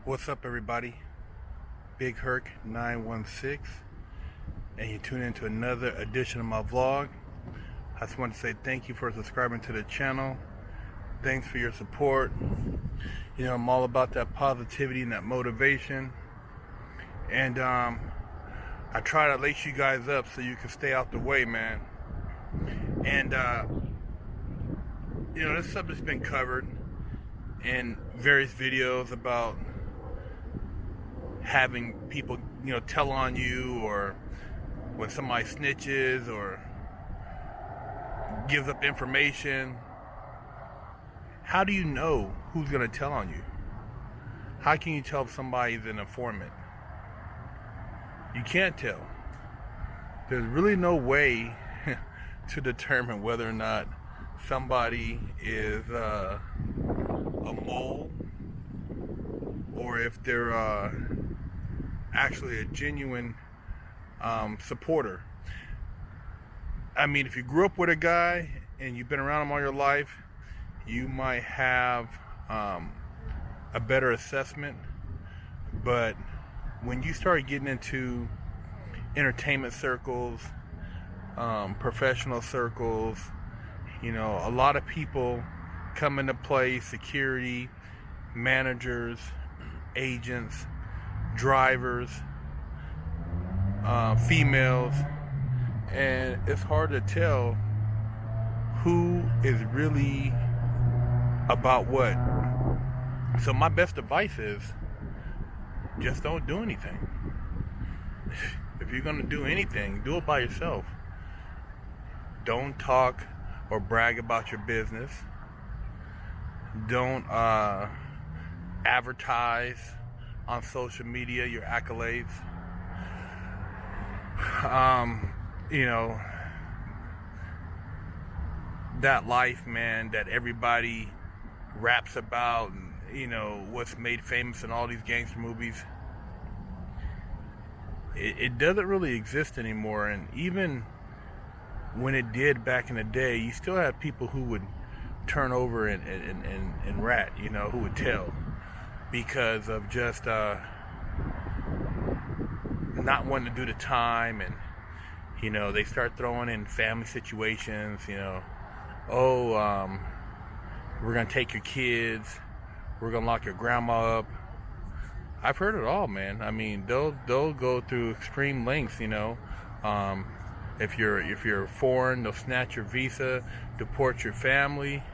What's up, everybody? Big Herc 916, and you tune into another edition of my vlog. I just want to say thank you for subscribing to the channel. Thanks for your support. You know, I'm all about that positivity and that motivation, and I try to lace you guys up so you can stay out the way, man. And you know, this subject's been covered in various videos about having people, you know, tell on you, or when somebody snitches or gives up information. How do you know who's going to tell on you? How can you tell if somebody's an informant? You can't tell. There's really no way to determine whether or not somebody is a mole, or if they're actually a genuine supporter. I mean, if you grew up with a guy and you've been around him all your life, you might have a better assessment. But when you start getting into entertainment circles, professional circles, you know, a lot of people come into play: security, managers, agents, drivers, females, and it's hard to tell who is really about what. So my best advice is just don't do anything. If you're going to do anything, do it by yourself. Don't talk or brag about your business. Don't advertise on social media your accolades. You know, that life, man, that everybody raps about, and, you know, what's made famous in all these gangster movies, it doesn't really exist anymore. And even when it did back in the day, you still have people who would turn over and rat, you know, who would tell, because of just not wanting to do the time. And, you know, they start throwing in family situations, you know, we're gonna take your kids, we're gonna lock your grandma up. I've heard it all, man. I mean, they'll go through extreme lengths, you know. If you're foreign, they'll snatch your visa, deport your family,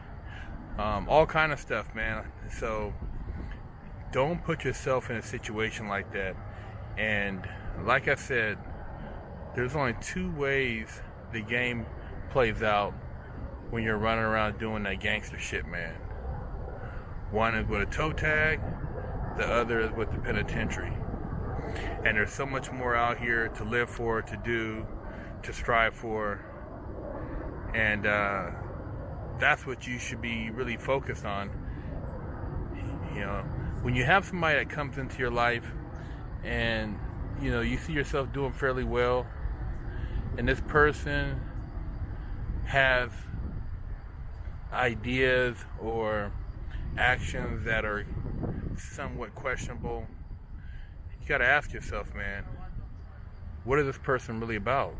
all kind of stuff, man. So don't put yourself in a situation like that. And like I said, there's only two ways the game plays out when you're running around doing that gangster shit, man. One is with a toe tag, the other is with the penitentiary. And there's so much more out here to live for, to do, to strive for. And that's what you should be really focused on. You know, when you have somebody that comes into your life and, you know, you see yourself doing fairly well, and this person has ideas or actions that are somewhat questionable, you got to ask yourself, man, what is this person really about?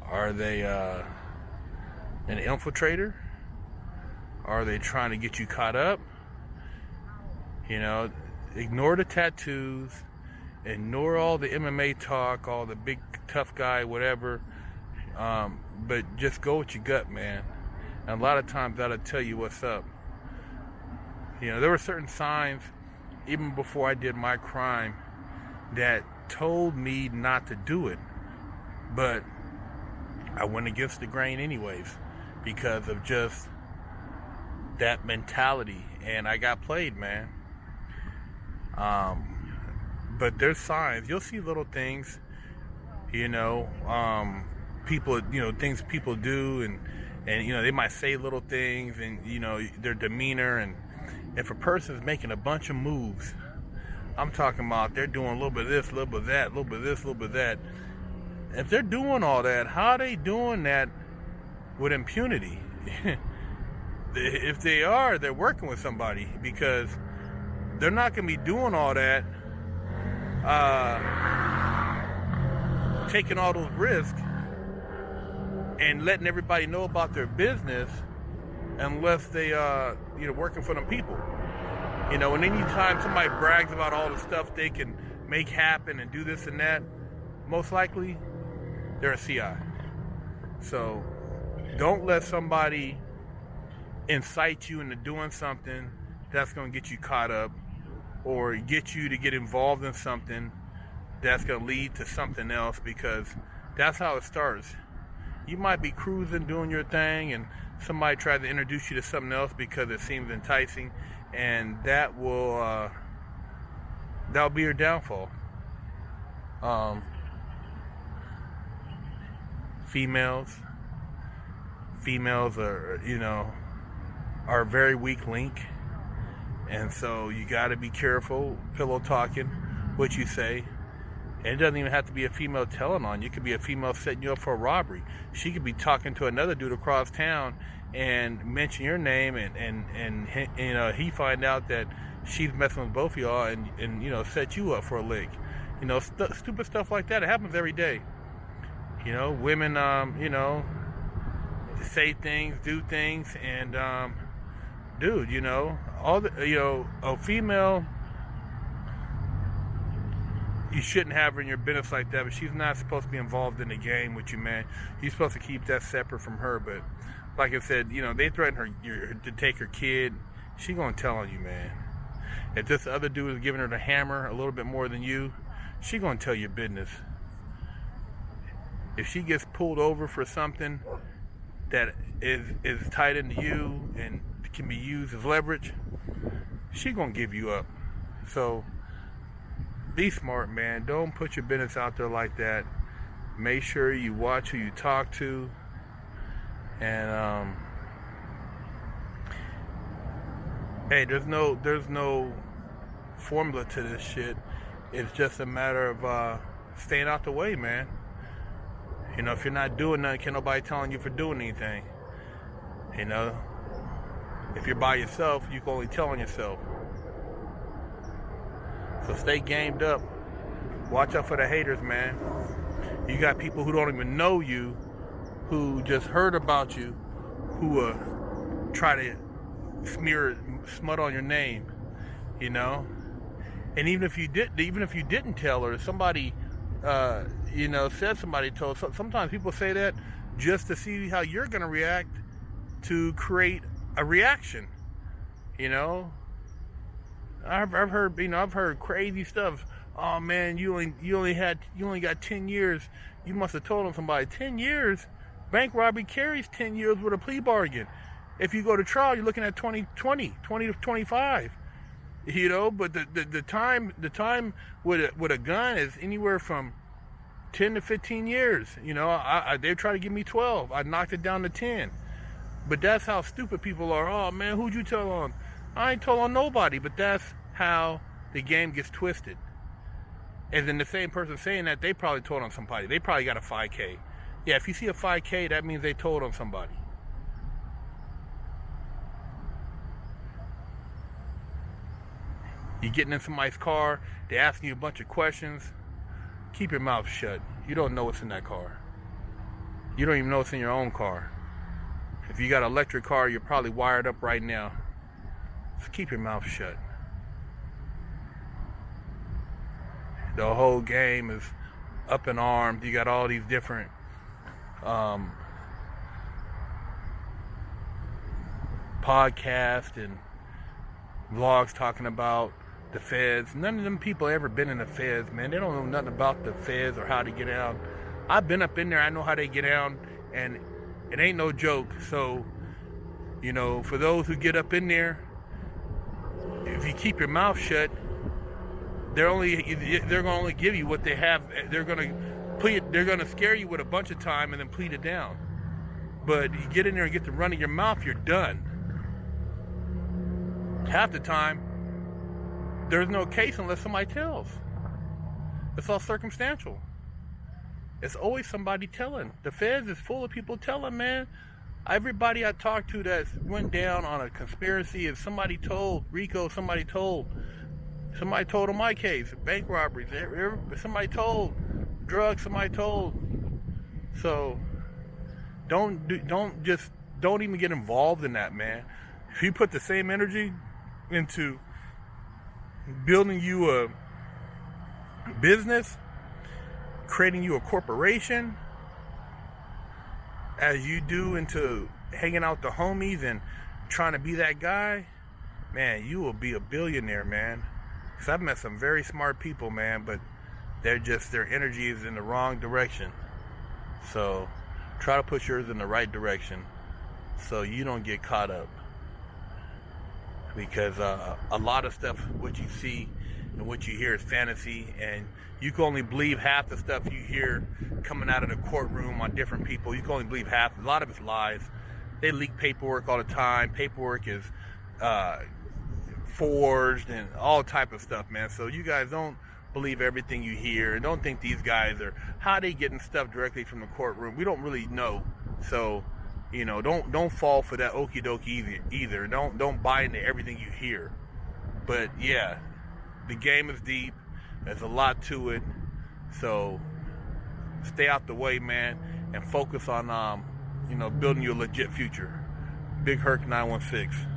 Are they an infiltrator? Are they trying to get you caught up? You know, ignore the tattoos, ignore all the MMA talk, all the big tough guy, whatever, but just go with your gut, man. And a lot of times that'll tell you what's up. You know, there were certain signs, even before I did my crime, that told me not to do it. But I went against the grain anyways, because of just that mentality. And I got played, man. But there's signs. You'll see little things, you know, people, you know, things people do, and you know, they might say little things, and, you know, their demeanor. And if a person's making a bunch of moves, I'm talking about they're doing a little bit of this, a little bit of that, a little bit of this, a little bit of that. If they're doing all that, how are they doing that with impunity? If they are, they're working with somebody, because they're not going to be doing all that, taking all those risks and letting everybody know about their business unless they, working for them people. And anytime somebody brags about all the stuff they can make happen and do this and that, most likely they're a CI. So don't let somebody incite you into doing something that's going to get you caught up, or get you to get involved in something that's going to lead to something else, because that's how it starts. You might be cruising, doing your thing, and somebody tries to introduce you to something else because it seems enticing, and that'll be your downfall. Females are a very weak link, and so you got to be careful pillow talking what you say. And it doesn't even have to be a female telling on you. It could be a female setting you up for a robbery. She could be talking to another dude across town and mention your name, and he find out that she's messing with both of y'all, and set you up for a lick. Stupid stuff like that. It happens every day. Women say things, do things, and dude, a female, you shouldn't have her in your business like that, but she's not supposed to be involved in the game with you, man. You're supposed to keep that separate from her. But like I said, they threaten her to take her kid. She gonna tell on you, man. If this other dude is giving her the hammer a little bit more than you, she gonna tell your business. If she gets pulled over for something that is tied into you and can be used as leverage, she gonna give you up. So be smart, man. Don't put your business out there like that. Make sure you watch who you talk to, and hey, there's no formula to this shit. It's just a matter of staying out the way, man. If you're not doing nothing, can't nobody telling you for doing anything. If you're by yourself, you can only tell on yourself. So stay gamed up. Watch out for the haters, man. You got people who don't even know you, who just heard about you, who try to smear smut on your name, And even if you didn't tell her, somebody said somebody told. Sometimes people say that just to see how you're gonna react, to create a reaction. I've heard crazy stuff. Oh man, you only got 10 years. You must have told on somebody. 10 years? Bank robbery carries 10 years with a plea bargain. If you go to trial, you're looking at 20 to 25. But the time with a gun is anywhere from 10 to 15 years. They try to give me 12. I knocked it down to 10. But that's how stupid people are. Oh man, who'd you tell on? I ain't told on nobody. But that's how the game gets twisted. And then the same person saying that, they probably told on somebody. They probably got a 5K. Yeah, if you see a 5K, that means they told on somebody. You're getting in somebody's car, they're asking you a bunch of questions. Keep your mouth shut. You don't know what's in that car. You don't even know what's in your own car. If you got an electric car, you're probably wired up right now. So keep your mouth shut. The whole game is up in arms. You got all these different podcasts and vlogs talking about the feds. None of them people ever been in the feds, man. They don't know nothing about the feds or how to get out. I've been up in there. I know how they get out, and it ain't no joke. So, for those who get up in there, if you keep your mouth shut, they're gonna only give you what they have. They're gonna scare you with a bunch of time and then plead it down. But you get in there and get the run of your mouth, you're done. Half the time, there's no case unless somebody tells. It's all circumstantial. It's always somebody telling. The feds is full of people telling, man. Everybody I talked to that went down on a conspiracy, if somebody told, Rico, somebody told, Somebody told on my case, bank robberies. Somebody told, drugs. Somebody told. So don't even get involved in that, man. If you put the same energy into building you a business, creating you a corporation, as you do into hanging out with the homies and trying to be that guy, man, you will be a billionaire, man. Because I've met some very smart people, man, but their energy is in the wrong direction. So try to put yours in the right direction so you don't get caught up. Because a lot of stuff, what you see and what you hear is fantasy, and you can only believe half the stuff you hear coming out of the courtroom on different people. You can only believe half. A lot of it's lies. They leak paperwork all the time. Paperwork is forged and all type of stuff, man. So you guys don't believe everything you hear, and don't think these guys are, how they getting stuff directly from the courtroom. We don't really know. So, you know, don't fall for that okie dokie either. Don't buy into everything you hear. But yeah, the game is deep. There's a lot to it. So stay out the way, man, and focus on building your legit future. Big Herc 916.